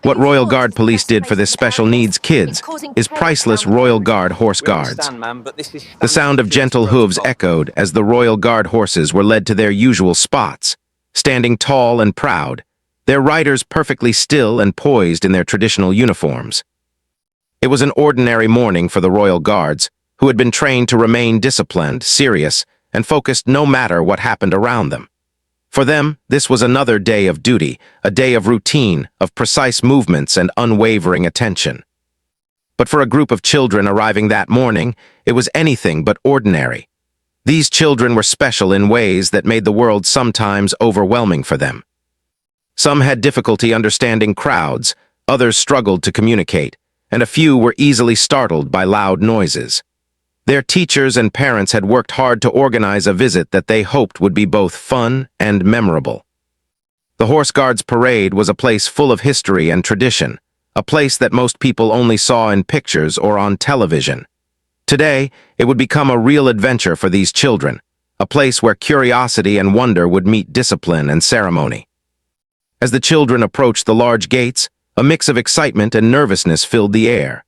What Royal Guard Police did for this special needs kids is priceless Royal Guard horse guards. The sound of gentle hooves echoed as the Royal Guard horses were led to their usual spots, standing tall and proud, their riders perfectly still and poised in their traditional uniforms. It was an ordinary morning for the Royal Guards, who had been trained to remain disciplined, serious, and focused no matter what happened around them. For them, this was another day of duty, a day of routine, of precise movements and unwavering attention. But for a group of children arriving that morning, it was anything but ordinary. These children were special in ways that made the world sometimes overwhelming for them. Some had difficulty understanding crowds, others struggled to communicate, and a few were easily startled by loud noises. Their teachers and parents had worked hard to organize a visit that they hoped would be both fun and memorable. The Horse Guards Parade was a place full of history and tradition, a place that most people only saw in pictures or on television. Today, it would become a real adventure for these children, a place where curiosity and wonder would meet discipline and ceremony. As the children approached the large gates, a mix of excitement and nervousness filled the air.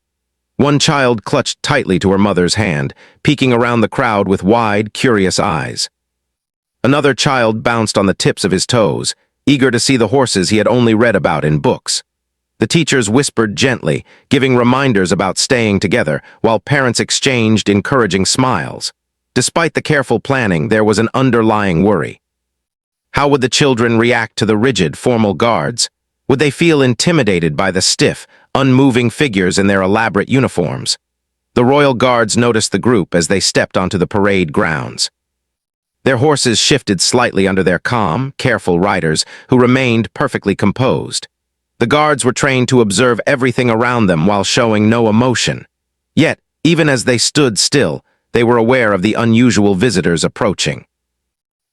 One child clutched tightly to her mother's hand, peeking around the crowd with wide, curious eyes. Another child bounced on the tips of his toes, eager to see the horses he had only read about in books. The teachers whispered gently, giving reminders about staying together, while parents exchanged encouraging smiles. Despite the careful planning, there was an underlying worry. How would the children react to the rigid, formal guards? Would they feel intimidated by the stiff, unmoving figures in their elaborate uniforms? The Royal Guards noticed the group as they stepped onto the parade grounds. Their horses shifted slightly under their calm, careful riders, who remained perfectly composed. The guards were trained to observe everything around them while showing no emotion. Yet, even as they stood still, they were aware of the unusual visitors approaching.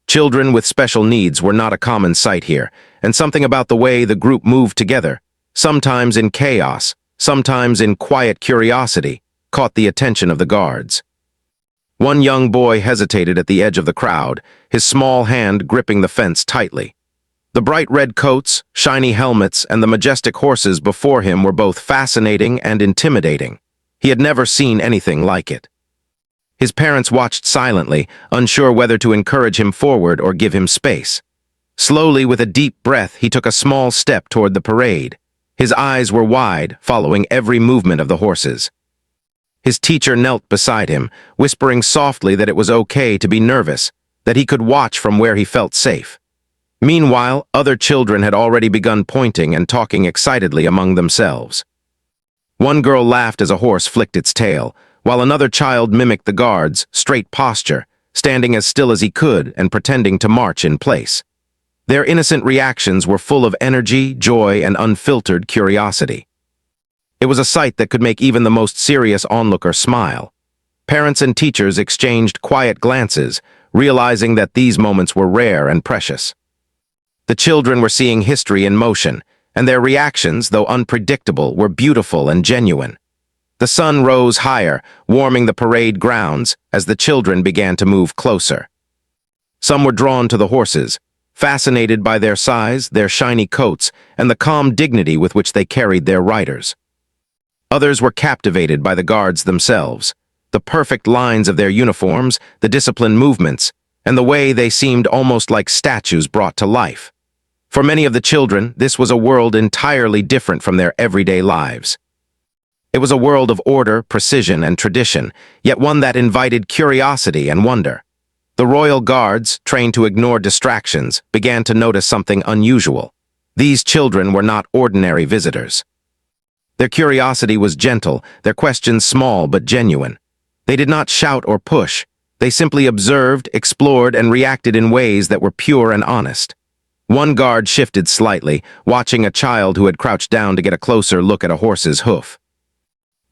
Children with special needs were not a common sight here, and something about the way the group moved together, sometimes in chaos, sometimes in quiet curiosity, caught the attention of the guards. One young boy hesitated at the edge of the crowd, his small hand gripping the fence tightly. The bright red coats, shiny helmets, and the majestic horses before him were both fascinating and intimidating. He had never seen anything like it. His parents watched silently, unsure whether to encourage him forward or give him space. Slowly, with a deep breath, he took a small step toward the parade. His eyes were wide, following every movement of the horses. His teacher knelt beside him, whispering softly that it was okay to be nervous, that he could watch from where he felt safe. Meanwhile, other children had already begun pointing and talking excitedly among themselves. One girl laughed as a horse flicked its tail, while another child mimicked the guards' straight posture, standing as still as he could and pretending to march in place. Their innocent reactions were full of energy, joy, and unfiltered curiosity. It was a sight that could make even the most serious onlooker smile. Parents and teachers exchanged quiet glances, realizing that these moments were rare and precious. The children were seeing history in motion, and their reactions, though unpredictable, were beautiful and genuine. The sun rose higher, warming the parade grounds as the children began to move closer. Some were drawn to the horses, fascinated by their size, their shiny coats, and the calm dignity with which they carried their riders. Others were captivated by the guards themselves, the perfect lines of their uniforms, the disciplined movements, and the way they seemed almost like statues brought to life. For many of the children, this was a world entirely different from their everyday lives. It was a world of order, precision, and tradition, yet one that invited curiosity and wonder. The Royal Guards, trained to ignore distractions, began to notice something unusual. These children were not ordinary visitors. Their curiosity was gentle, their questions small but genuine. They did not shout or push. They simply observed, explored, and reacted in ways that were pure and honest. One guard shifted slightly, watching a child who had crouched down to get a closer look at a horse's hoof.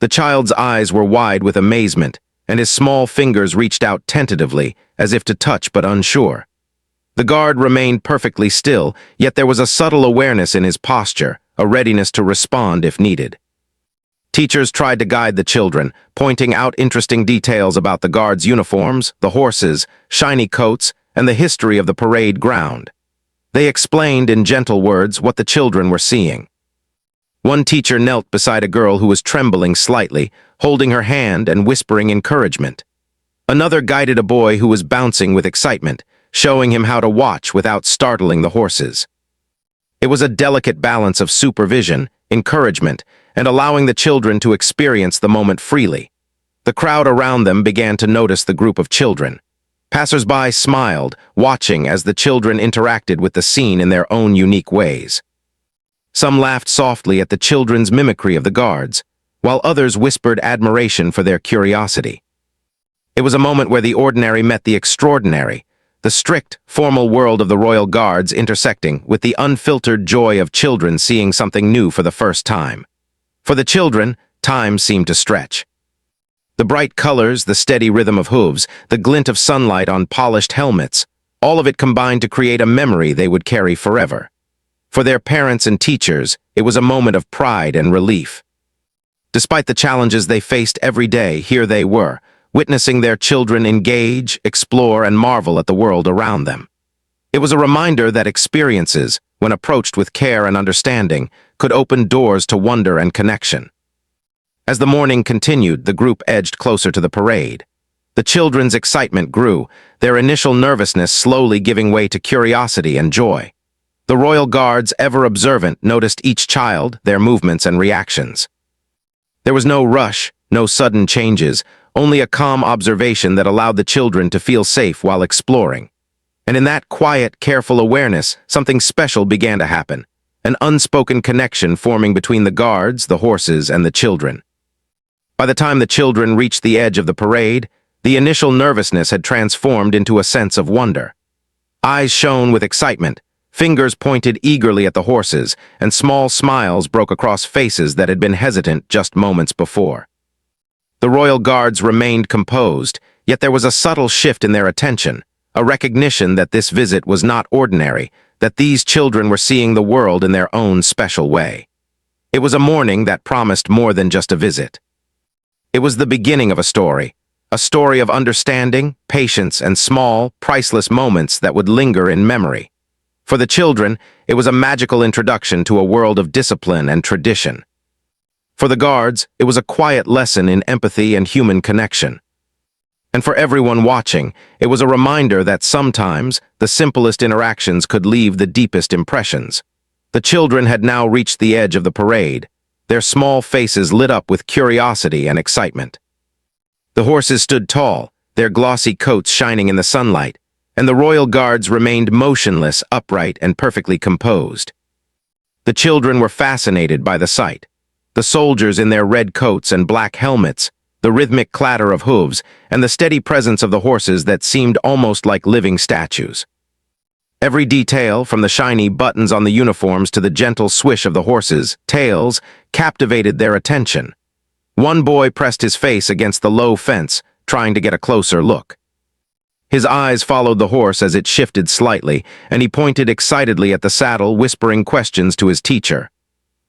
The child's eyes were wide with amazement, and his small fingers reached out tentatively, as if to touch but unsure. The guard remained perfectly still, yet there was a subtle awareness in his posture, a readiness to respond if needed. Teachers tried to guide the children, pointing out interesting details about the guards' uniforms, the horses, shiny coats, and the history of the parade ground. They explained in gentle words what the children were seeing. One teacher knelt beside a girl who was trembling slightly, holding her hand and whispering encouragement. Another guided a boy who was bouncing with excitement, showing him how to watch without startling the horses. It was a delicate balance of supervision, encouragement, and allowing the children to experience the moment freely. The crowd around them began to notice the group of children. Passers-by smiled, watching as the children interacted with the scene in their own unique ways. Some laughed softly at the children's mimicry of the guards, while others whispered admiration for their curiosity. It was a moment where the ordinary met the extraordinary, the strict, formal world of the royal guards intersecting with the unfiltered joy of children seeing something new for the first time. For the children, time seemed to stretch. The bright colors, the steady rhythm of hooves, the glint of sunlight on polished helmets, all of it combined to create a memory they would carry forever. For their parents and teachers, it was a moment of pride and relief. Despite the challenges they faced every day, here they were, witnessing their children engage, explore, and marvel at the world around them. It was a reminder that experiences, when approached with care and understanding, could open doors to wonder and connection. As the morning continued, the group edged closer to the parade. The children's excitement grew, their initial nervousness slowly giving way to curiosity and joy. The royal guards, ever observant, noticed each child, their movements and reactions. There was no rush, no sudden changes, only a calm observation that allowed the children to feel safe while exploring. And in that quiet, careful awareness, something special began to happen, an unspoken connection forming between the guards, the horses, and the children. By the time the children reached the edge of the parade, the initial nervousness had transformed into a sense of wonder. Eyes shone with excitement, fingers pointed eagerly at the horses, and small smiles broke across faces that had been hesitant just moments before. The royal guards remained composed, yet there was a subtle shift in their attention, a recognition that this visit was not ordinary, that these children were seeing the world in their own special way. It was a morning that promised more than just a visit. It was the beginning of a story of understanding, patience, and small, priceless moments that would linger in memory. For the children, it was a magical introduction to a world of discipline and tradition. For the guards, it was a quiet lesson in empathy and human connection. And for everyone watching, it was a reminder that sometimes the simplest interactions could leave the deepest impressions. The children had now reached the edge of the parade, their small faces lit up with curiosity and excitement. The horses stood tall, their glossy coats shining in the sunlight, and the royal guards remained motionless, upright, and perfectly composed. The children were fascinated by the sight. The soldiers in their red coats and black helmets, the rhythmic clatter of hooves, and the steady presence of the horses that seemed almost like living statues. Every detail, from the shiny buttons on the uniforms to the gentle swish of the horses' tails, captivated their attention. One boy pressed his face against the low fence, trying to get a closer look. His eyes followed the horse as it shifted slightly, and he pointed excitedly at the saddle, whispering questions to his teacher.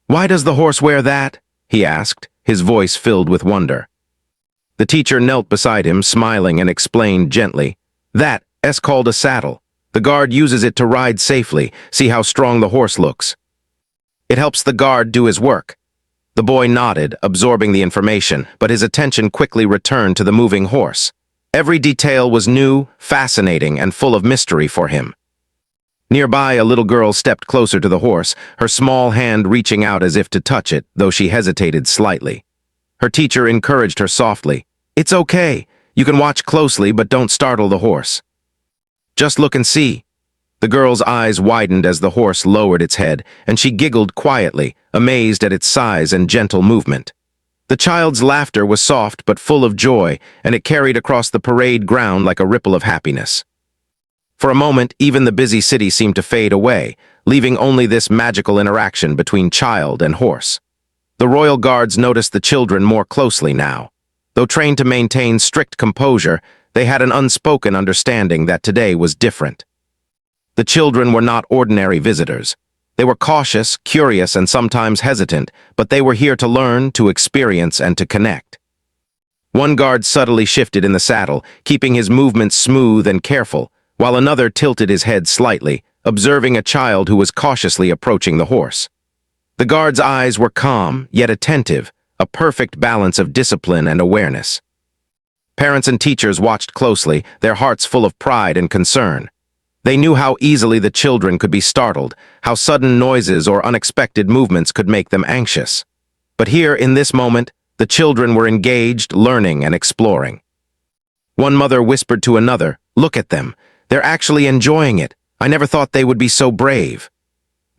"Why does the horse wear that?" he asked, his voice filled with wonder. The teacher knelt beside him, smiling, and explained gently, "That's called a saddle. The guard uses it to ride safely. See how strong the horse looks. It helps the guard do his work." The boy nodded, absorbing the information, but his attention quickly returned to the moving horse. Every detail was new, fascinating, and full of mystery for him. Nearby, a little girl stepped closer to the horse, her small hand reaching out as if to touch it, though she hesitated slightly. Her teacher encouraged her softly. "It's okay. You can watch closely, but don't startle the horse. Just look and see." The girl's eyes widened as the horse lowered its head, and she giggled quietly, amazed at its size and gentle movement. The child's laughter was soft but full of joy, and it carried across the parade ground like a ripple of happiness. For a moment, even the busy city seemed to fade away, leaving only this magical interaction between child and horse. The royal guards noticed the children more closely now. Though trained to maintain strict composure, they had an unspoken understanding that today was different. The children were not ordinary visitors. They were cautious, curious, and sometimes hesitant, but they were here to learn, to experience, and to connect. One guard subtly shifted in the saddle, keeping his movements smooth and careful, while another tilted his head slightly, observing a child who was cautiously approaching the horse. The guard's eyes were calm, yet attentive, a perfect balance of discipline and awareness. Parents and teachers watched closely, their hearts full of pride and concern. They knew how easily the children could be startled, how sudden noises or unexpected movements could make them anxious. But here, in this moment, the children were engaged, learning and exploring. One mother whispered to another, "Look at them. They're actually enjoying it. I never thought they would be so brave."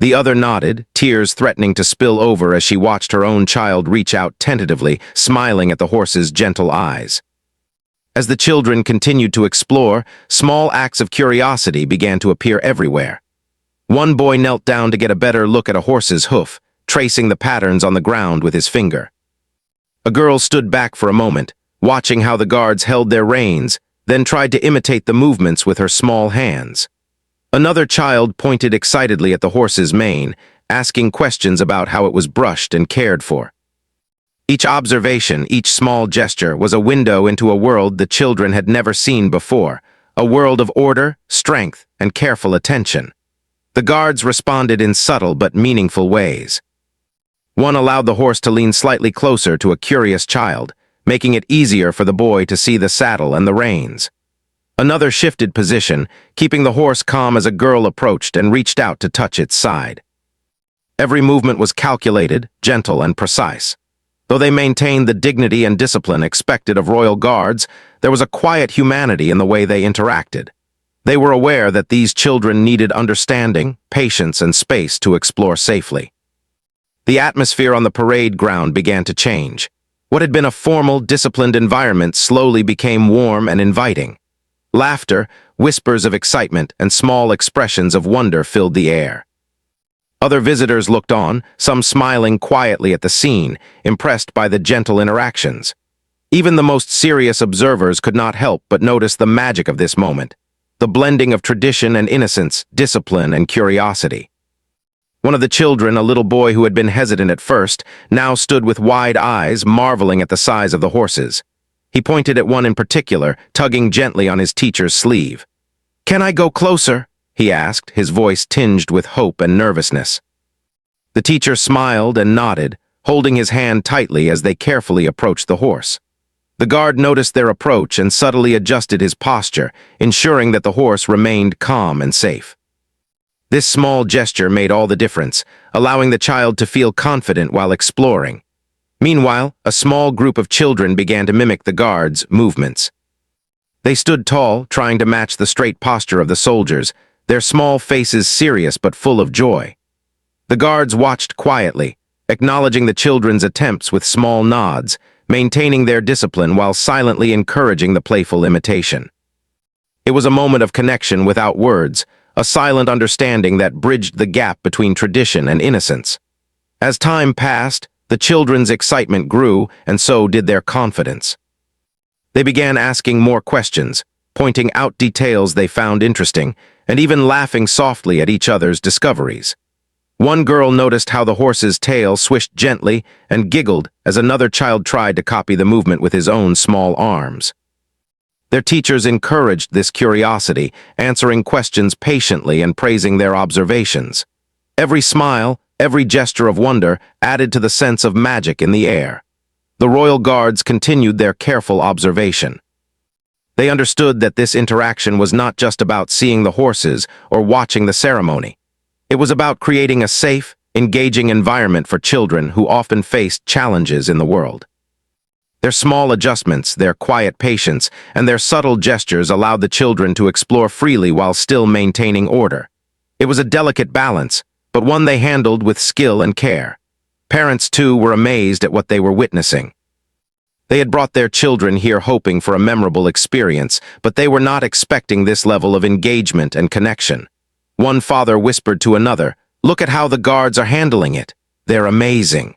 The other nodded, tears threatening to spill over as she watched her own child reach out tentatively, smiling at the horse's gentle eyes. As the children continued to explore, small acts of curiosity began to appear everywhere. One boy knelt down to get a better look at a horse's hoof, tracing the patterns on the ground with his finger. A girl stood back for a moment, watching how the guards held their reins, then tried to imitate the movements with her small hands. Another child pointed excitedly at the horse's mane, asking questions about how it was brushed and cared for. Each observation, each small gesture, was a window into a world the children had never seen before, a world of order, strength, and careful attention. The guards responded in subtle but meaningful ways. One allowed the horse to lean slightly closer to a curious child, making it easier for the boy to see the saddle and the reins. Another shifted position, keeping the horse calm as a girl approached and reached out to touch its side. Every movement was calculated, gentle, and precise. Though they maintained the dignity and discipline expected of royal guards, there was a quiet humanity in the way they interacted. They were aware that these children needed understanding, patience, and space to explore safely. The atmosphere on the parade ground began to change. What had been a formal, disciplined environment slowly became warm and inviting. Laughter, whispers of excitement, and small expressions of wonder filled the air. Other visitors looked on, some smiling quietly at the scene, impressed by the gentle interactions. Even the most serious observers could not help but notice the magic of this moment, the blending of tradition and innocence, discipline and curiosity. One of the children, a little boy who had been hesitant at first, now stood with wide eyes, marveling at the size of the horses. He pointed at one in particular, tugging gently on his teacher's sleeve. "Can I go closer?" he asked, his voice tinged with hope and nervousness. The teacher smiled and nodded, holding his hand tightly as they carefully approached the horse. The guard noticed their approach and subtly adjusted his posture, ensuring that the horse remained calm and safe. This small gesture made all the difference, allowing the child to feel confident while exploring. Meanwhile, a small group of children began to mimic the guards' movements. They stood tall, trying to match the straight posture of the soldiers, their small faces serious but full of joy. The guards watched quietly, acknowledging the children's attempts with small nods, maintaining their discipline while silently encouraging the playful imitation. It was a moment of connection without words, a silent understanding that bridged the gap between tradition and innocence. As time passed, the children's excitement grew, and so did their confidence. They began asking more questions, pointing out details they found interesting, and even laughing softly at each other's discoveries. One girl noticed how the horse's tail swished gently and giggled as another child tried to copy the movement with his own small arms. Their teachers encouraged this curiosity, answering questions patiently and praising their observations. Every smile, every gesture of wonder added to the sense of magic in the air. The royal guards continued their careful observation. They understood that this interaction was not just about seeing the horses or watching the ceremony. It was about creating a safe, engaging environment for children who often faced challenges in the world. Their small adjustments, their quiet patience, and their subtle gestures allowed the children to explore freely while still maintaining order. It was a delicate balance, but one they handled with skill and care. Parents, too, were amazed at what they were witnessing. They had brought their children here hoping for a memorable experience, but they were not expecting this level of engagement and connection. One father whispered to another, "Look at how the guards are handling it. They're amazing.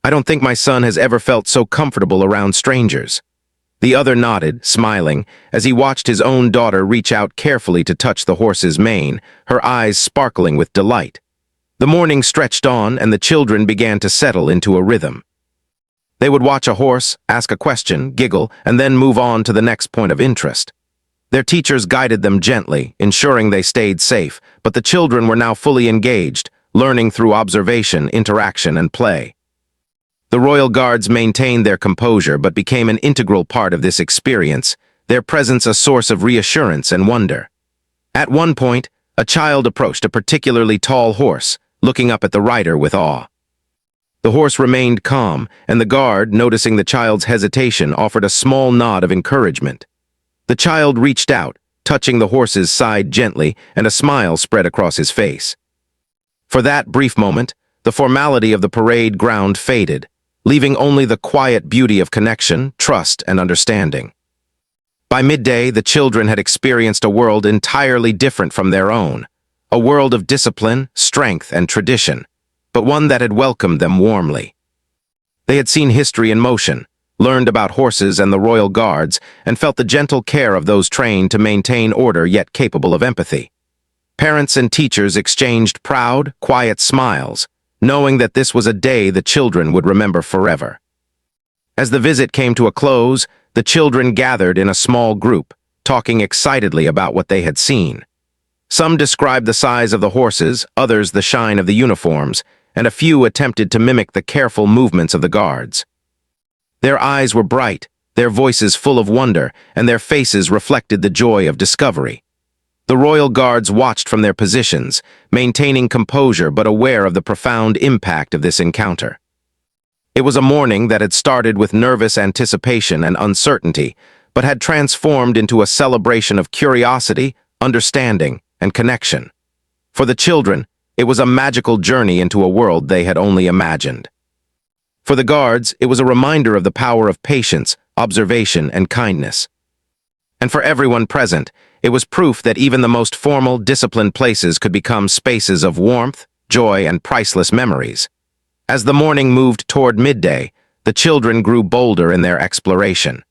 I don't think my son has ever felt so comfortable around strangers." The other nodded, smiling, as he watched his own daughter reach out carefully to touch the horse's mane, her eyes sparkling with delight. The morning stretched on, and the children began to settle into a rhythm. They would watch a horse, ask a question, giggle, and then move on to the next point of interest. Their teachers guided them gently, ensuring they stayed safe, but the children were now fully engaged, learning through observation, interaction, and play. The royal guards maintained their composure but became an integral part of this experience, their presence a source of reassurance and wonder. At one point, a child approached a particularly tall horse, looking up at the rider with awe. The horse remained calm, and the guard, noticing the child's hesitation, offered a small nod of encouragement. The child reached out, touching the horse's side gently, and a smile spread across his face. For that brief moment, the formality of the parade ground faded, leaving only the quiet beauty of connection, trust, and understanding. By midday, the children had experienced a world entirely different from their own, a world of discipline, strength, and tradition, but one that had welcomed them warmly. They had seen history in motion, learned about horses and the royal guards, and felt the gentle care of those trained to maintain order yet capable of empathy. Parents and teachers exchanged proud, quiet smiles, knowing that this was a day the children would remember forever. As the visit came to a close, the children gathered in a small group, talking excitedly about what they had seen. Some described the size of the horses, others the shine of the uniforms, and a few attempted to mimic the careful movements of the guards. Their eyes were bright, their voices full of wonder, and their faces reflected the joy of discovery. The royal guards watched from their positions, maintaining composure but aware of the profound impact of this encounter. It was a morning that had started with nervous anticipation and uncertainty, but had transformed into a celebration of curiosity, understanding, and connection. For the children, it was a magical journey into a world they had only imagined. For the guards, it was a reminder of the power of patience, observation, and kindness. And for everyone present, it was proof that even the most formal, disciplined places could become spaces of warmth, joy, and priceless memories. As the morning moved toward midday, the children grew bolder in their exploration.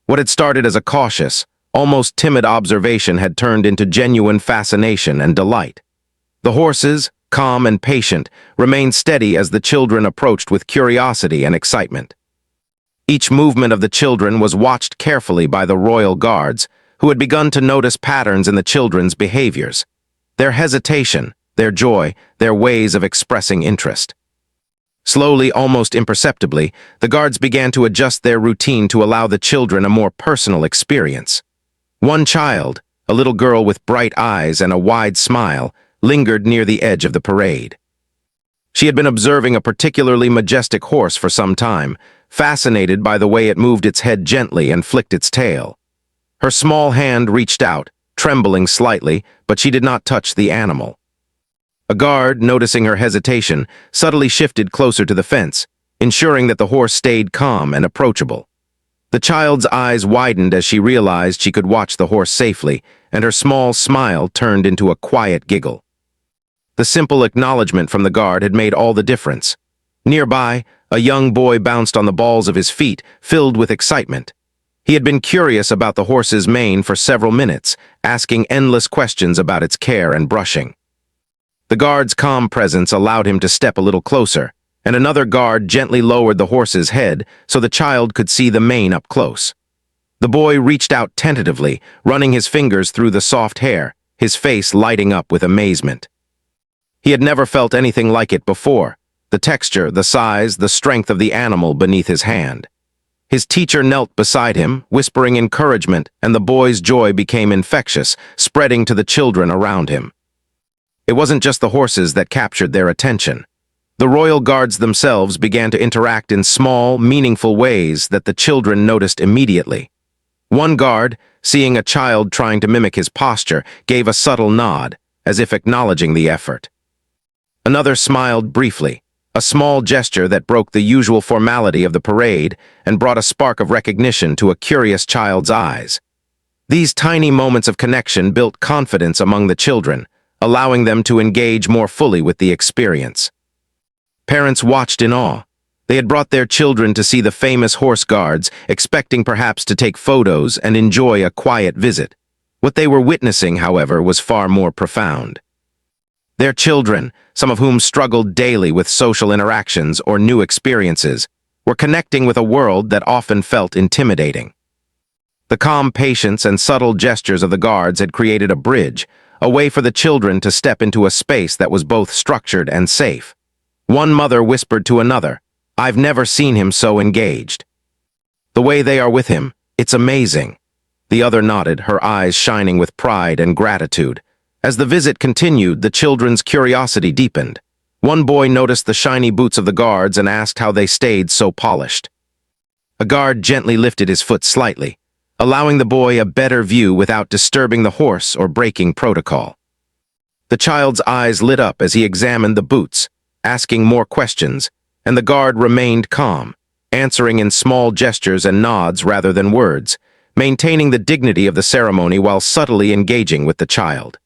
What had started as a cautious, almost timid observation had turned into genuine fascination and delight. The horses, calm and patient, remained steady as the children approached with curiosity and excitement. Each movement of the children was watched carefully by the royal guards, who had begun to notice patterns in the children's behaviors. Their hesitation, their joy, their ways of expressing interest. Slowly, almost imperceptibly, the guards began to adjust their routine to allow the children a more personal experience. One child, a little girl with bright eyes and a wide smile, lingered near the edge of the parade. She had been observing a particularly majestic horse for some time, fascinated by the way it moved its head gently and flicked its tail. Her small hand reached out, trembling slightly, but she did not touch the animal. A guard, noticing her hesitation, subtly shifted closer to the fence, ensuring that the horse stayed calm and approachable. The child's eyes widened as she realized she could watch the horse safely, and her small smile turned into a quiet giggle. The simple acknowledgement from the guard had made all the difference. Nearby, a young boy bounced on the balls of his feet, filled with excitement. He had been curious about the horse's mane for several minutes, asking endless questions about its care and brushing. The guard's calm presence allowed him to step a little closer, and another guard gently lowered the horse's head so the child could see the mane up close. The boy reached out tentatively, running his fingers through the soft hair, his face lighting up with amazement. He had never felt anything like it before, the texture, the size, the strength of the animal beneath his hand. His teacher knelt beside him, whispering encouragement, and the boy's joy became infectious, spreading to the children around him. It wasn't just the horses that captured their attention. The royal guards themselves began to interact in small, meaningful ways that the children noticed immediately. One guard, seeing a child trying to mimic his posture, gave a subtle nod, as if acknowledging the effort. Another smiled briefly, a small gesture that broke the usual formality of the parade and brought a spark of recognition to a curious child's eyes. These tiny moments of connection built confidence among the children, allowing them to engage more fully with the experience. Parents watched in awe. They had brought their children to see the famous horse guards, expecting perhaps to take photos and enjoy a quiet visit. What they were witnessing, however, was far more profound. Their children, some of whom struggled daily with social interactions or new experiences, were connecting with a world that often felt intimidating. The calm patience and subtle gestures of the guards had created a bridge, a way for the children to step into a space that was both structured and safe. One mother whispered to another, "I've never seen him so engaged. The way they are with him, it's amazing." The other nodded, her eyes shining with pride and gratitude. As the visit continued, the children's curiosity deepened. One boy noticed the shiny boots of the guards and asked how they stayed so polished. A guard gently lifted his foot slightly, allowing the boy a better view without disturbing the horse or breaking protocol. The child's eyes lit up as he examined the boots, asking more questions, and the guard remained calm, answering in small gestures and nods rather than words, maintaining the dignity of the ceremony while subtly engaging with the child.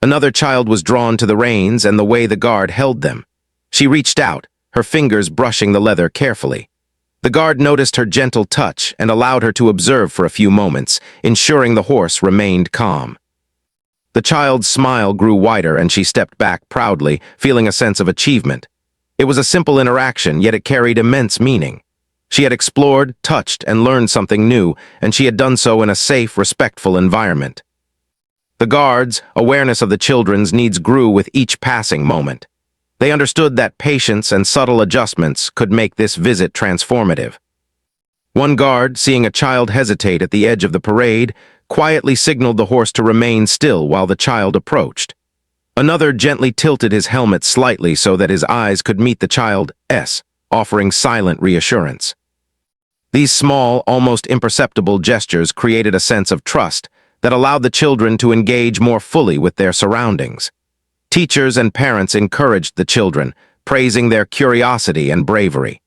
Another child was drawn to the reins and the way the guard held them. She reached out, her fingers brushing the leather carefully. The guard noticed her gentle touch and allowed her to observe for a few moments, ensuring the horse remained calm. The child's smile grew wider and she stepped back proudly, feeling a sense of achievement. It was a simple interaction, yet it carried immense meaning. She had explored, touched, and learned something new, and she had done so in a safe, respectful environment. The guards' awareness of the children's needs grew with each passing moment. They understood that patience and subtle adjustments could make this visit transformative. One guard, seeing a child hesitate at the edge of the parade, quietly signaled the horse to remain still while the child approached. Another gently tilted his helmet slightly so that his eyes could meet the child's, offering silent reassurance. These small, almost imperceptible gestures created a sense of trust that allowed the children to engage more fully with their surroundings. Teachers and parents encouraged the children, praising their curiosity and bravery.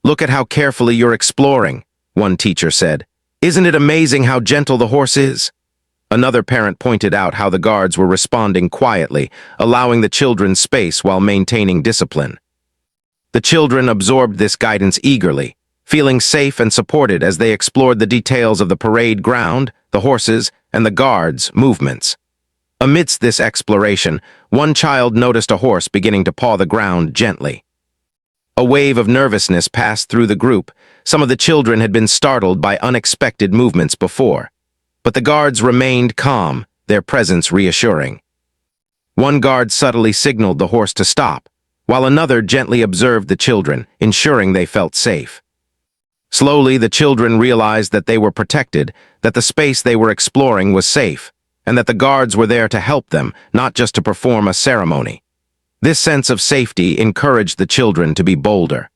"Look at how carefully you're exploring," one teacher said. "Isn't it amazing how gentle the horse is?" Another parent pointed out how the guards were responding quietly, allowing the children space while maintaining discipline. The children absorbed this guidance eagerly, feeling safe and supported as they explored the details of the parade ground, the horses, and the guards' movements. Amidst this exploration, one child noticed a horse beginning to paw the ground gently. A wave of nervousness passed through the group. Some of the children had been startled by unexpected movements before, but the guards remained calm, their presence reassuring. One guard subtly signaled the horse to stop, while another gently observed the children, ensuring they felt safe. Slowly, the children realized that they were protected, that the space they were exploring was safe, and that the guards were there to help them, not just to perform a ceremony. This sense of safety encouraged the children to be bolder.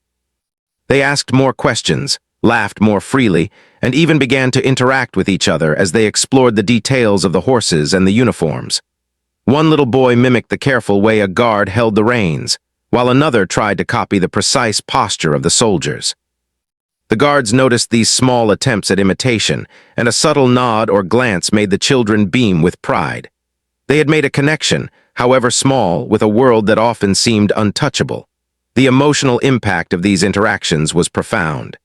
They asked more questions, laughed more freely, and even began to interact with each other as they explored the details of the horses and the uniforms. One little boy mimicked the careful way a guard held the reins, while another tried to copy the precise posture of the soldiers. The guards noticed these small attempts at imitation, and a subtle nod or glance made the children beam with pride. They had made a connection, however small, with a world that often seemed untouchable. The emotional impact of these interactions was profound.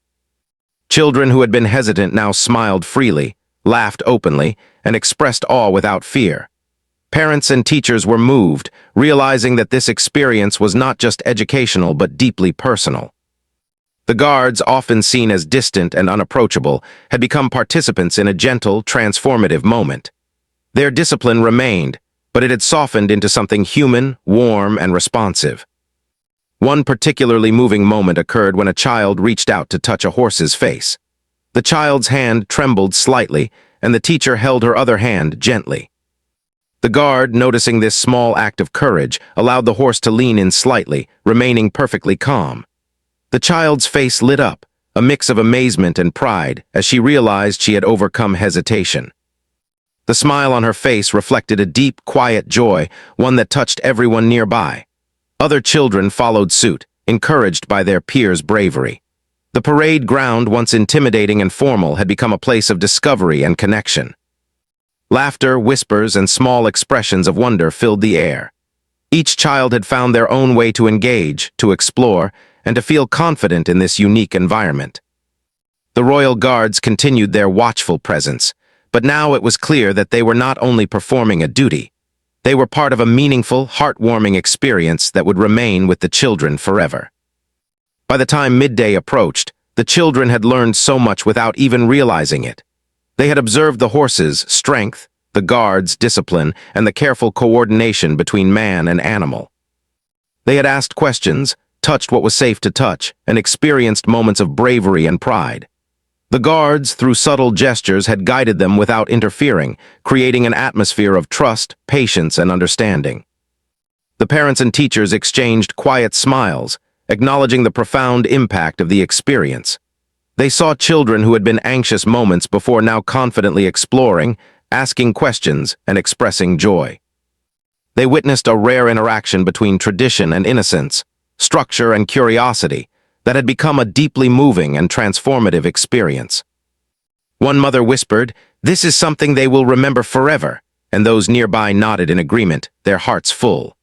Children who had been hesitant now smiled freely, laughed openly, and expressed awe without fear. Parents and teachers were moved, realizing that this experience was not just educational but deeply personal. The guards, often seen as distant and unapproachable, had become participants in a gentle, transformative moment. Their discipline remained, but it had softened into something human, warm, and responsive. One particularly moving moment occurred when a child reached out to touch a horse's face. The child's hand trembled slightly, and the teacher held her other hand gently. The guard, noticing this small act of courage, allowed the horse to lean in slightly, remaining perfectly calm. The child's face lit up, a mix of amazement and pride, as she realized she had overcome hesitation. The smile on her face reflected a deep, quiet joy, one that touched everyone nearby. Other children followed suit, encouraged by their peers' bravery. The parade ground, once intimidating and formal, had become a place of discovery and connection. Laughter, whispers, and small expressions of wonder filled the air. Each child had found their own way to engage, to explore, and to feel confident in this unique environment. The royal guards continued their watchful presence, but now it was clear that they were not only performing a duty, they were part of a meaningful, heartwarming experience that would remain with the children forever. By the time midday approached, the children had learned so much without even realizing it. They had observed the horses' strength, the guards' discipline, and the careful coordination between man and animal. They had asked questions, touched what was safe to touch, and experienced moments of bravery and pride. The guards, through subtle gestures, had guided them without interfering, creating an atmosphere of trust, patience, and understanding. The parents and teachers exchanged quiet smiles, acknowledging the profound impact of the experience. They saw children who had been anxious moments before now confidently exploring, asking questions, and expressing joy. They witnessed a rare interaction between tradition and innocence, structure and curiosity, that had become a deeply moving and transformative experience. One mother whispered, "This is something they will remember forever," and those nearby nodded in agreement, their hearts full.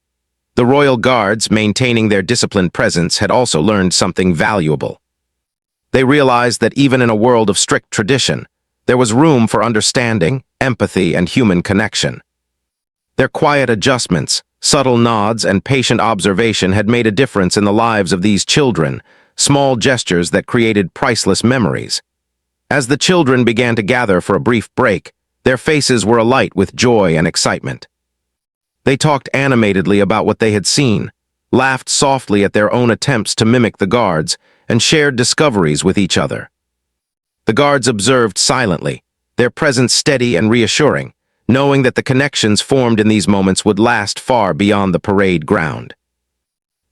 The royal guards, maintaining their disciplined presence, had also learned something valuable. They realized that even in a world of strict tradition, there was room for understanding, empathy, and human connection. Their quiet adjustments, subtle nods, and patient observation had made a difference in the lives of these children, small gestures that created priceless memories. As the children began to gather for a brief break, their faces were alight with joy and excitement. They talked animatedly about what they had seen, laughed softly at their own attempts to mimic the guards, and shared discoveries with each other. The guards observed silently, their presence steady and reassuring, knowing that the connections formed in these moments would last far beyond the parade ground.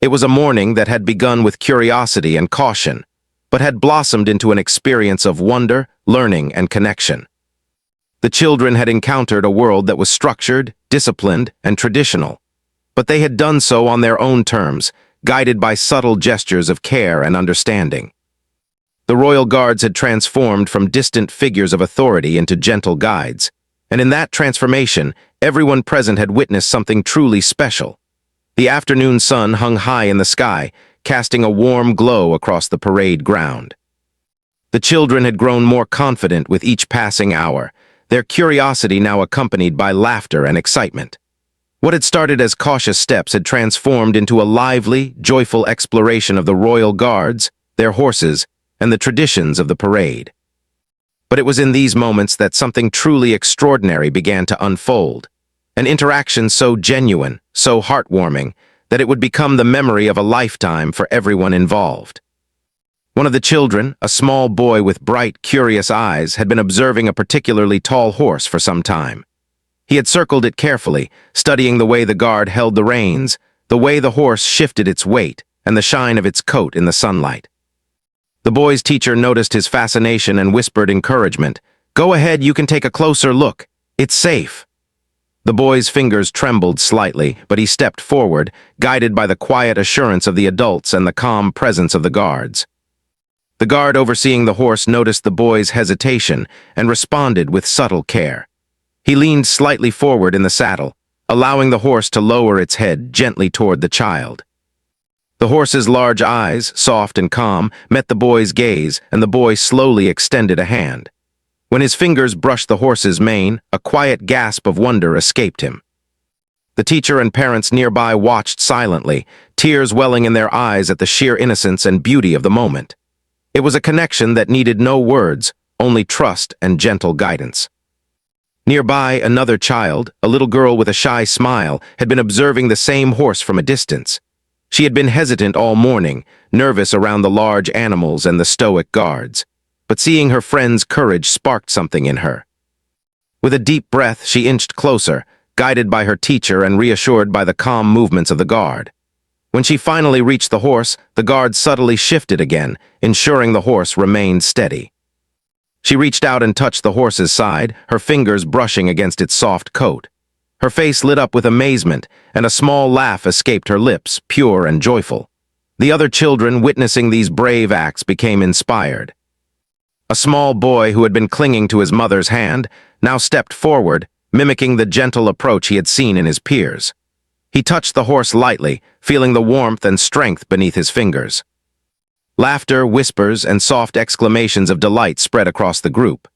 It was a morning that had begun with curiosity and caution, but had blossomed into an experience of wonder, learning, and connection. The children had encountered a world that was structured, disciplined, and traditional, but they had done so on their own terms, guided by subtle gestures of care and understanding. The royal guards had transformed from distant figures of authority into gentle guides, and in that transformation, everyone present had witnessed something truly special. The afternoon sun hung high in the sky, casting a warm glow across the parade ground. The children had grown more confident with each passing hour, their curiosity now accompanied by laughter and excitement. What had started as cautious steps had transformed into a lively, joyful exploration of the royal guards, their horses, and the traditions of the parade. But it was in these moments that something truly extraordinary began to unfold. An interaction so genuine, so heartwarming, that it would become the memory of a lifetime for everyone involved. One of the children, a small boy with bright, curious eyes, had been observing a particularly tall horse for some time. He had circled it carefully, studying the way the guard held the reins, the way the horse shifted its weight, and the shine of its coat in the sunlight. The boy's teacher noticed his fascination and whispered encouragement, "Go ahead, you can take a closer look. It's safe." The boy's fingers trembled slightly, but he stepped forward, guided by the quiet assurance of the adults and the calm presence of the guards. The guard overseeing the horse noticed the boy's hesitation and responded with subtle care. He leaned slightly forward in the saddle, allowing the horse to lower its head gently toward the child. The horse's large eyes, soft and calm, met the boy's gaze, and the boy slowly extended a hand. When his fingers brushed the horse's mane, a quiet gasp of wonder escaped him. The teacher and parents nearby watched silently, tears welling in their eyes at the sheer innocence and beauty of the moment. It was a connection that needed no words, only trust and gentle guidance. Nearby, another child, a little girl with a shy smile, had been observing the same horse from a distance. She had been hesitant all morning, nervous around the large animals and the stoic guards. But seeing her friend's courage sparked something in her. With a deep breath, she inched closer, guided by her teacher and reassured by the calm movements of the guard. When she finally reached the horse, the guard subtly shifted again, ensuring the horse remained steady. She reached out and touched the horse's side, her fingers brushing against its soft coat. Her face lit up with amazement, and a small laugh escaped her lips, pure and joyful. The other children, witnessing these brave acts, became inspired. A small boy who had been clinging to his mother's hand now stepped forward, mimicking the gentle approach he had seen in his peers. He touched the horse lightly, feeling the warmth and strength beneath his fingers. Laughter, whispers, and soft exclamations of delight spread across the group.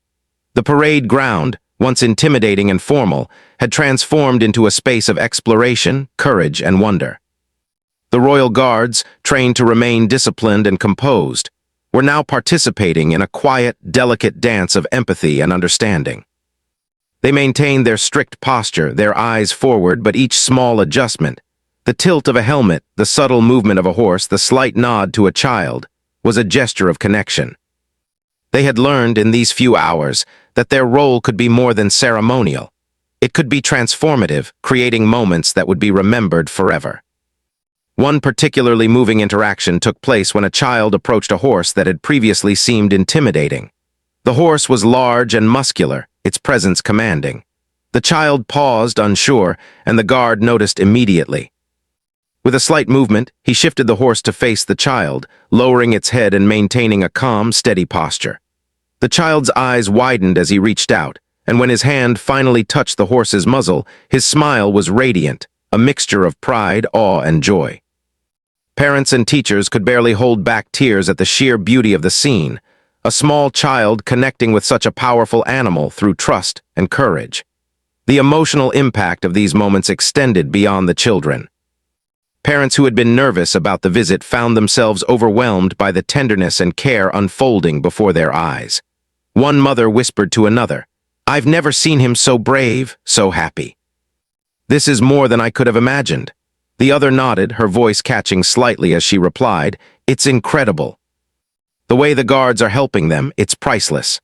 The parade ground, once intimidating and formal, had transformed into a space of exploration, courage, and wonder. The royal guards, trained to remain disciplined and composed, were now participating in a quiet, delicate dance of empathy and understanding. They maintained their strict posture, their eyes forward, but each small adjustment, the tilt of a helmet, the subtle movement of a horse, the slight nod to a child, was a gesture of connection. They had learned in these few hours that their role could be more than ceremonial. It could be transformative, creating moments that would be remembered forever. One particularly moving interaction took place when a child approached a horse that had previously seemed intimidating. The horse was large and muscular, its presence commanding. The child paused, unsure, and the guard noticed immediately. With a slight movement, he shifted the horse to face the child, lowering its head and maintaining a calm, steady posture. The child's eyes widened as he reached out, and when his hand finally touched the horse's muzzle, his smile was radiant, a mixture of pride, awe, and joy. Parents and teachers could barely hold back tears at the sheer beauty of the scene, a small child connecting with such a powerful animal through trust and courage. The emotional impact of these moments extended beyond the children. Parents who had been nervous about the visit found themselves overwhelmed by the tenderness and care unfolding before their eyes. One mother whispered to another, "I've never seen him so brave, so happy. This is more than I could have imagined." The other nodded, her voice catching slightly as she replied, "It's incredible. The way the guards are helping them, it's priceless."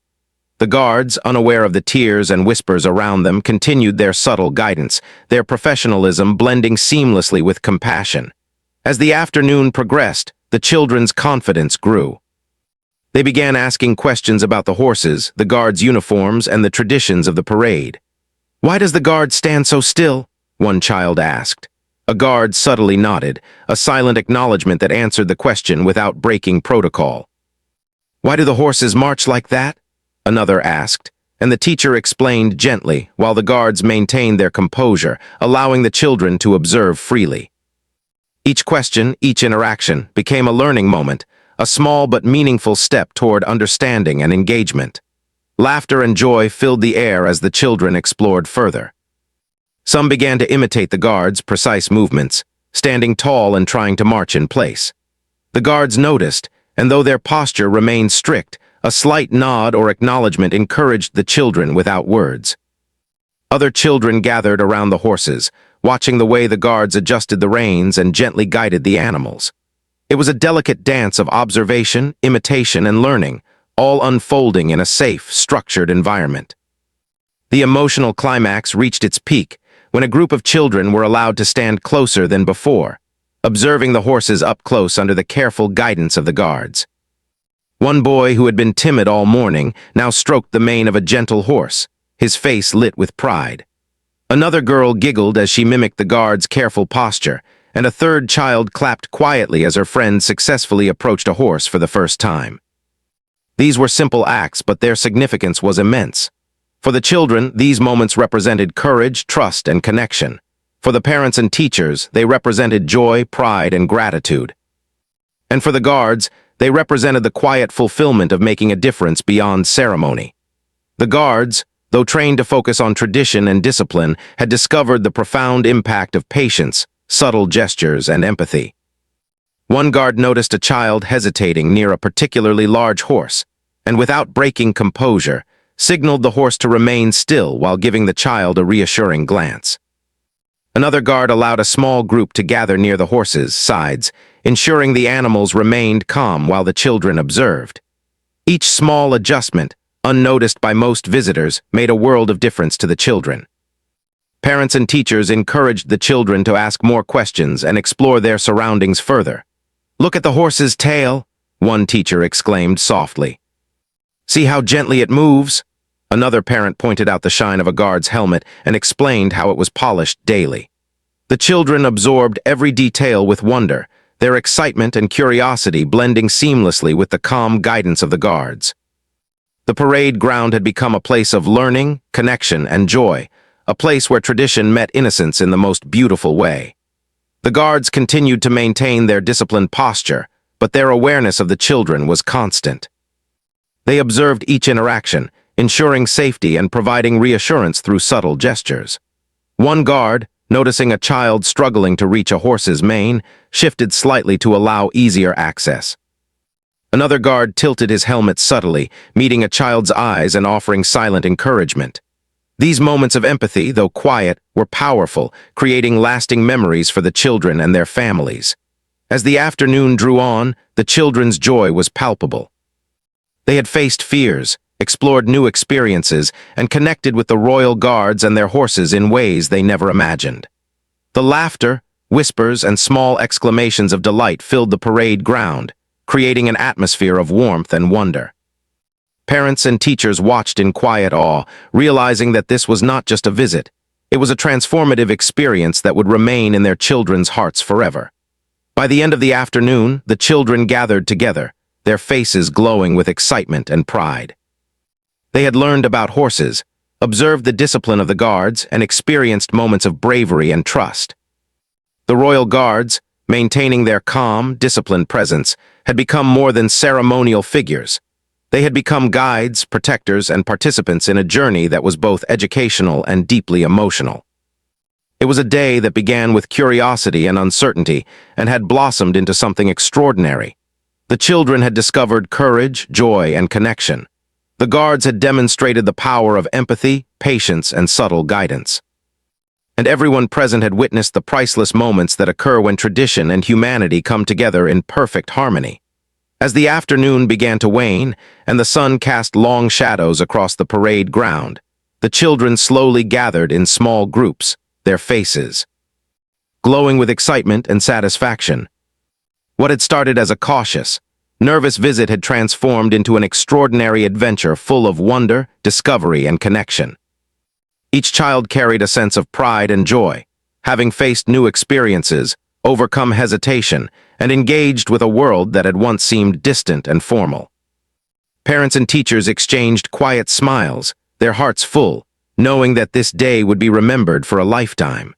The guards, unaware of the tears and whispers around them, continued their subtle guidance, their professionalism blending seamlessly with compassion. As the afternoon progressed, the children's confidence grew. They began asking questions about the horses, the guards' uniforms, and the traditions of the parade. "Why does the guard stand so still?" one child asked. A guard subtly nodded, a silent acknowledgement that answered the question without breaking protocol. "Why do the horses march like that?" another asked, and the teacher explained gently while the guards maintained their composure, allowing the children to observe freely. Each question, each interaction, became a learning moment, a small but meaningful step toward understanding and engagement. Laughter and joy filled the air as the children explored further. Some began to imitate the guards' precise movements, standing tall and trying to march in place. The guards noticed, and though their posture remained strict, a slight nod or acknowledgement encouraged the children without words. Other children gathered around the horses, watching the way the guards adjusted the reins and gently guided the animals. It was a delicate dance of observation, imitation, and learning, all unfolding in a safe, structured environment. The emotional climax reached its peak when a group of children were allowed to stand closer than before, observing the horses up close under the careful guidance of the guards. One boy who had been timid all morning now stroked the mane of a gentle horse, his face lit with pride. Another girl giggled as she mimicked the guard's careful posture, and a third child clapped quietly as her friend successfully approached a horse for the first time. These were simple acts, but their significance was immense. For the children, these moments represented courage, trust, and connection. For the parents and teachers, they represented joy, pride, and gratitude. And for the guards, they represented the quiet fulfillment of making a difference beyond ceremony. The guards, though trained to focus on tradition and discipline, had discovered the profound impact of patience, subtle gestures, and empathy. One guard noticed a child hesitating near a particularly large horse, and without breaking composure, signaled the horse to remain still while giving the child a reassuring glance. Another guard allowed a small group to gather near the horses' sides, ensuring the animals remained calm while the children observed. Each small adjustment, unnoticed by most visitors, made a world of difference to the children. Parents and teachers encouraged the children to ask more questions and explore their surroundings further. "Look at the horse's tail," one teacher exclaimed softly. "See how gently it moves?" Another parent pointed out the shine of a guard's helmet and explained how it was polished daily. The children absorbed every detail with wonder, their excitement and curiosity blending seamlessly with the calm guidance of the guards. The parade ground had become a place of learning, connection, and joy, a place where tradition met innocence in the most beautiful way. The guards continued to maintain their disciplined posture, but their awareness of the children was constant. They observed each interaction, ensuring safety and providing reassurance through subtle gestures. One guard, noticing a child struggling to reach a horse's mane, shifted slightly to allow easier access. Another guard tilted his helmet subtly, meeting a child's eyes and offering silent encouragement. These moments of empathy, though quiet, were powerful, creating lasting memories for the children and their families. As the afternoon drew on, the children's joy was palpable. They had faced fears, explored new experiences, and connected with the royal guards and their horses in ways they never imagined. The laughter, whispers, and small exclamations of delight filled the parade ground, creating an atmosphere of warmth and wonder. Parents and teachers watched in quiet awe, realizing that this was not just a visit. It was a transformative experience that would remain in their children's hearts forever. By the end of the afternoon, the children gathered together, their faces glowing with excitement and pride. They had learned about horses, observed the discipline of the guards, and experienced moments of bravery and trust. The royal guards, maintaining their calm, disciplined presence, had become more than ceremonial figures. They had become guides, protectors, and participants in a journey that was both educational and deeply emotional. It was a day that began with curiosity and uncertainty and had blossomed into something extraordinary. The children had discovered courage, joy, and connection. The guards had demonstrated the power of empathy, patience, and subtle guidance. And everyone present had witnessed the priceless moments that occur when tradition and humanity come together in perfect harmony. As the afternoon began to wane and the sun cast long shadows across the parade ground, the children slowly gathered in small groups, their faces glowing with excitement and satisfaction. What had started as a cautious, nervous visit had transformed into an extraordinary adventure full of wonder, discovery, and connection. Each child carried a sense of pride and joy, having faced new experiences, overcome hesitation, and engaged with a world that had once seemed distant and formal. Parents and teachers exchanged quiet smiles, their hearts full, knowing that this day would be remembered for a lifetime.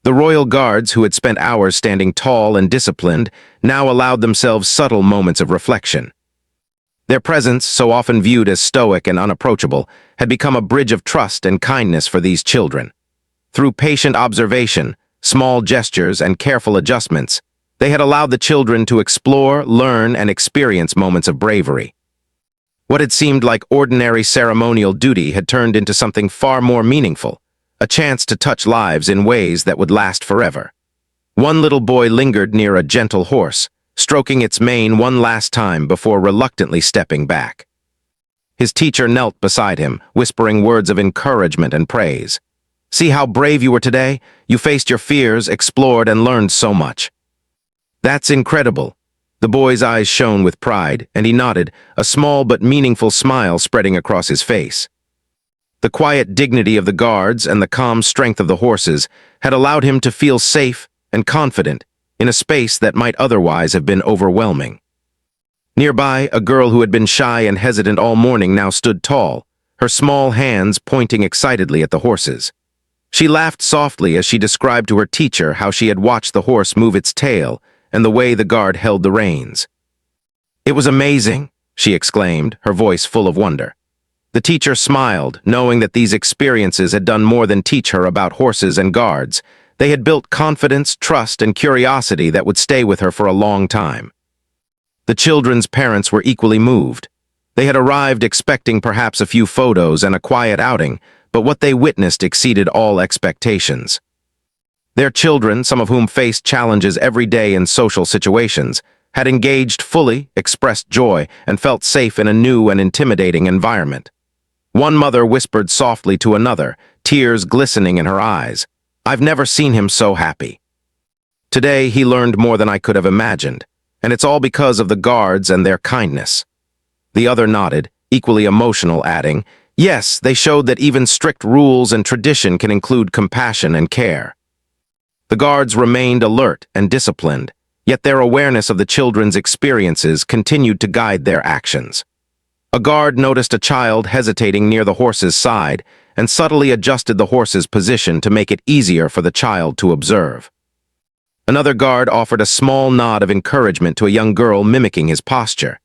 The royal guards, who had spent hours standing tall and disciplined, now allowed themselves subtle moments of reflection. Their presence, so often viewed as stoic and unapproachable, had become a bridge of trust and kindness for these children. Through patient observation, small gestures, and careful adjustments, they had allowed the children to explore, learn, and experience moments of bravery. What had seemed like ordinary ceremonial duty had turned into something far more meaningful, a chance to touch lives in ways that would last forever. One little boy lingered near a gentle horse, stroking its mane one last time before reluctantly stepping back. His teacher knelt beside him, whispering words of encouragement and praise. "See how brave you were today? You faced your fears, explored, and learned so much." "That's incredible." The boy's eyes shone with pride, and he nodded, a small but meaningful smile spreading across his face. The quiet dignity of the guards and the calm strength of the horses had allowed him to feel safe and confident in a space that might otherwise have been overwhelming. Nearby, a girl who had been shy and hesitant all morning now stood tall, her small hands pointing excitedly at the horses. She laughed softly as she described to her teacher how she had watched the horse move its tail and the way the guard held the reins. "It was amazing," she exclaimed, her voice full of wonder. The teacher smiled, knowing that these experiences had done more than teach her about horses and guards. They had built confidence, trust, and curiosity that would stay with her for a long time. The children's parents were equally moved. They had arrived expecting perhaps a few photos and a quiet outing, but what they witnessed exceeded all expectations. Their children, some of whom faced challenges every day in social situations, had engaged fully, expressed joy, and felt safe in a new and intimidating environment. One mother whispered softly to another, tears glistening in her eyes, "I've never seen him so happy." Today he learned more than I could have imagined, and it's all because of the guards and their kindness. The other nodded, equally emotional, adding, "Yes, they showed that even strict rules and tradition can include compassion and care." The guards remained alert and disciplined, yet their awareness of the children's experiences continued to guide their actions. A guard noticed a child hesitating near the horse's side and subtly adjusted the horse's position to make it easier for the child to observe. Another guard offered a small nod of encouragement to a young girl mimicking his posture.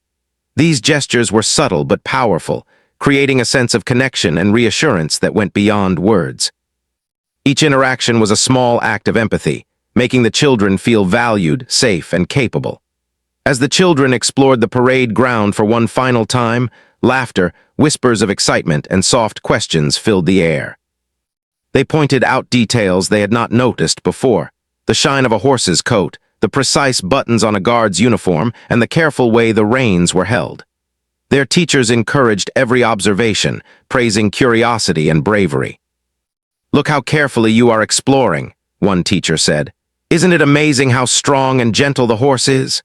These gestures were subtle but powerful, creating a sense of connection and reassurance that went beyond words. Each interaction was a small act of empathy, making the children feel valued, safe, and capable. As the children explored the parade ground for one final time, laughter, whispers of excitement, and soft questions filled the air. They pointed out details they had not noticed before: the shine of a horse's coat, the precise buttons on a guard's uniform, and the careful way the reins were held. Their teachers encouraged every observation, praising curiosity and bravery. "Look how carefully you are exploring," one teacher said. "Isn't it amazing how strong and gentle the horse is?"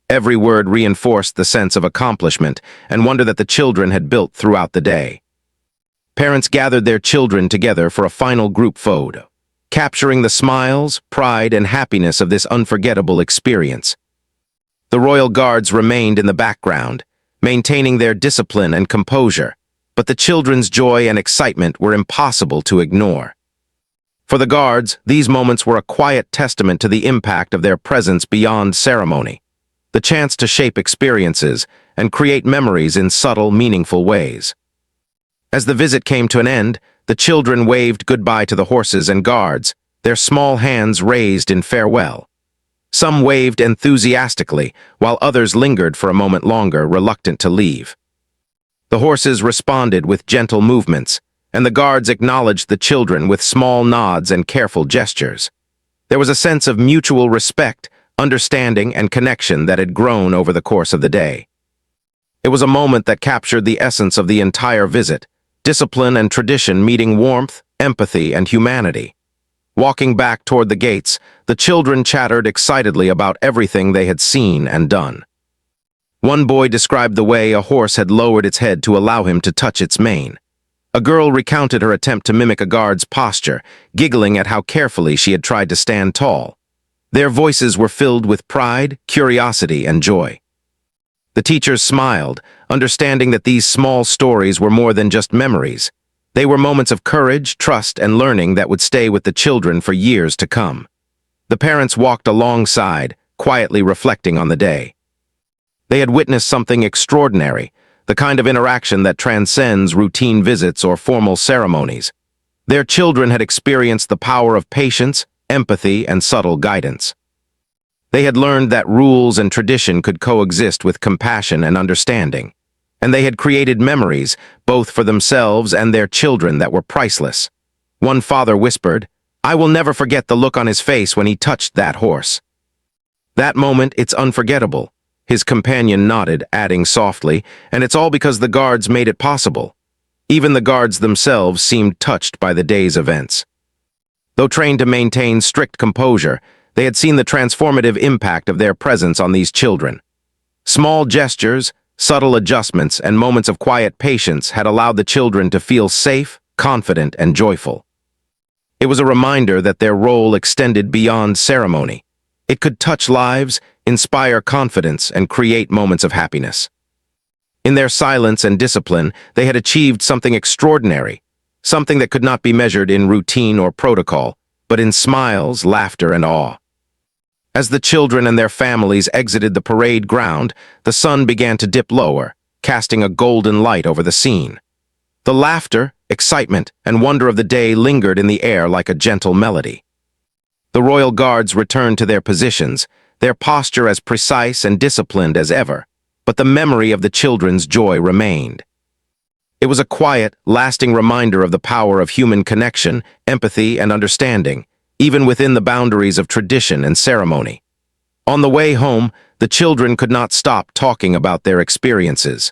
Every word reinforced the sense of accomplishment and wonder that the children had built throughout the day. Parents gathered their children together for a final group photo, capturing the smiles, pride, and happiness of this unforgettable experience. The royal guards remained in the background, maintaining their discipline and composure, but the children's joy and excitement were impossible to ignore. For the guards, these moments were a quiet testament to the impact of their presence beyond ceremony, the chance to shape experiences and create memories in subtle, meaningful ways. As the visit came to an end, the children waved goodbye to the horses and guards, their small hands raised in farewell. Some waved enthusiastically, while others lingered for a moment longer, reluctant to leave. The horses responded with gentle movements, and the guards acknowledged the children with small nods and careful gestures. There was a sense of mutual respect, understanding, and connection that had grown over the course of the day. It was a moment that captured the essence of the entire visit: discipline and tradition meeting warmth, empathy, and humanity. Walking back toward the gates, the children chattered excitedly about everything they had seen and done. One boy described the way a horse had lowered its head to allow him to touch its mane. A girl recounted her attempt to mimic a guard's posture, giggling at how carefully she had tried to stand tall. Their voices were filled with pride, curiosity, and joy. The teachers smiled, understanding that these small stories were more than just memories. They were moments of courage, trust, and learning that would stay with the children for years to come. The parents walked alongside, quietly reflecting on the day. They had witnessed something extraordinary, the kind of interaction that transcends routine visits or formal ceremonies. Their children had experienced the power of patience, empathy, and subtle guidance. They had learned that rules and tradition could coexist with compassion and understanding, and they had created memories, both for themselves and their children, that were priceless. One father whispered, "I will never forget the look on his face when he touched that horse." "That moment, it's unforgettable," his companion nodded, adding softly, "and it's all because the guards made it possible." Even the guards themselves seemed touched by the day's events. Though trained to maintain strict composure, they had seen the transformative impact of their presence on these children. Small gestures, subtle adjustments, and moments of quiet patience had allowed the children to feel safe, confident, and joyful. It was a reminder that their role extended beyond ceremony. It could touch lives, inspire confidence, and create moments of happiness. In their silence and discipline, they had achieved something extraordinary, something that could not be measured in routine or protocol, but in smiles, laughter, and awe. As the children and their families exited the parade ground, the sun began to dip lower, casting a golden light over the scene. The laughter, excitement, and wonder of the day lingered in the air like a gentle melody. The royal guards returned to their positions, their posture as precise and disciplined as ever, but the memory of the children's joy remained. It was a quiet, lasting reminder of the power of human connection, empathy, and understanding, even within the boundaries of tradition and ceremony. On the way home, the children could not stop talking about their experiences.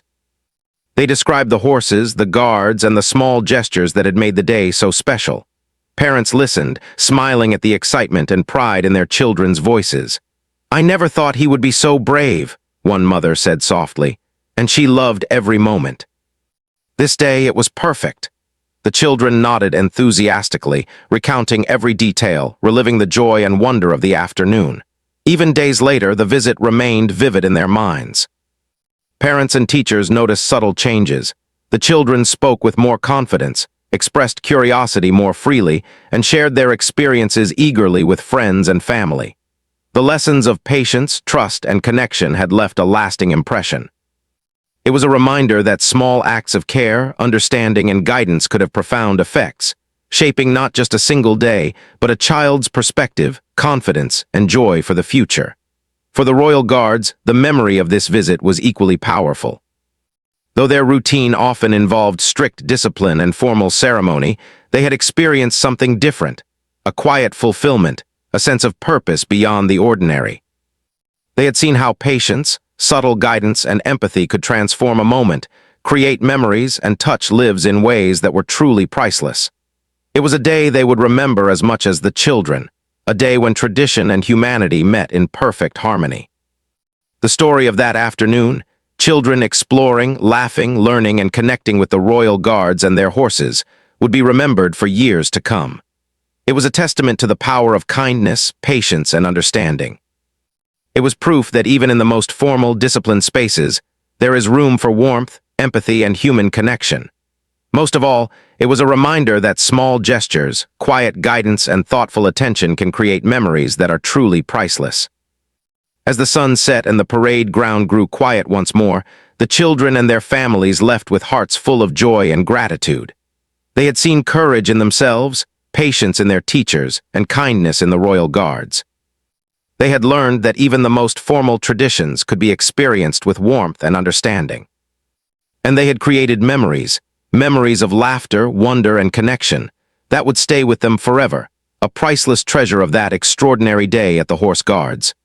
They described the horses, the guards, and the small gestures that had made the day so special. Parents listened, smiling at the excitement and pride in their children's voices. "I never thought he would be so brave," one mother said softly, and she loved every moment. This day it was perfect. The children nodded enthusiastically, recounting every detail, reliving the joy and wonder of the afternoon. Even days later, the visit remained vivid in their minds. Parents and teachers noticed subtle changes. The children spoke with more confidence, expressed curiosity more freely, and shared their experiences eagerly with friends and family. The lessons of patience, trust, and connection had left a lasting impression. It was a reminder that small acts of care, understanding, and guidance could have profound effects, shaping not just a single day, but a child's perspective, confidence, and joy for the future. For the royal guards, the memory of this visit was equally powerful. Though their routine often involved strict discipline and formal ceremony, They had experienced something different, a quiet fulfillment, a sense of purpose beyond the ordinary. They had seen how patience, subtle guidance, and empathy could transform a moment, create memories, and touch lives in ways that were truly priceless. It was a day they would remember as much as the children, a day when tradition and humanity met in perfect harmony. The story of that afternoon, children exploring, laughing, learning, and connecting with the royal guards and their horses, would be remembered for years to come. It was a testament to the power of kindness, patience, and understanding. It was proof that even in the most formal, disciplined spaces, there is room for warmth, empathy, and human connection. Most of all, it was a reminder that small gestures, quiet guidance, and thoughtful attention can create memories that are truly priceless. As the sun set and the parade ground grew quiet once more, the children and their families left with hearts full of joy and gratitude. They had seen courage in themselves, patience in their teachers, and kindness in the royal guards. They had learned that even the most formal traditions could be experienced with warmth and understanding. And they had created memories of laughter, wonder, and connection, that would stay with them forever, a priceless treasure of that extraordinary day at the Horse Guards.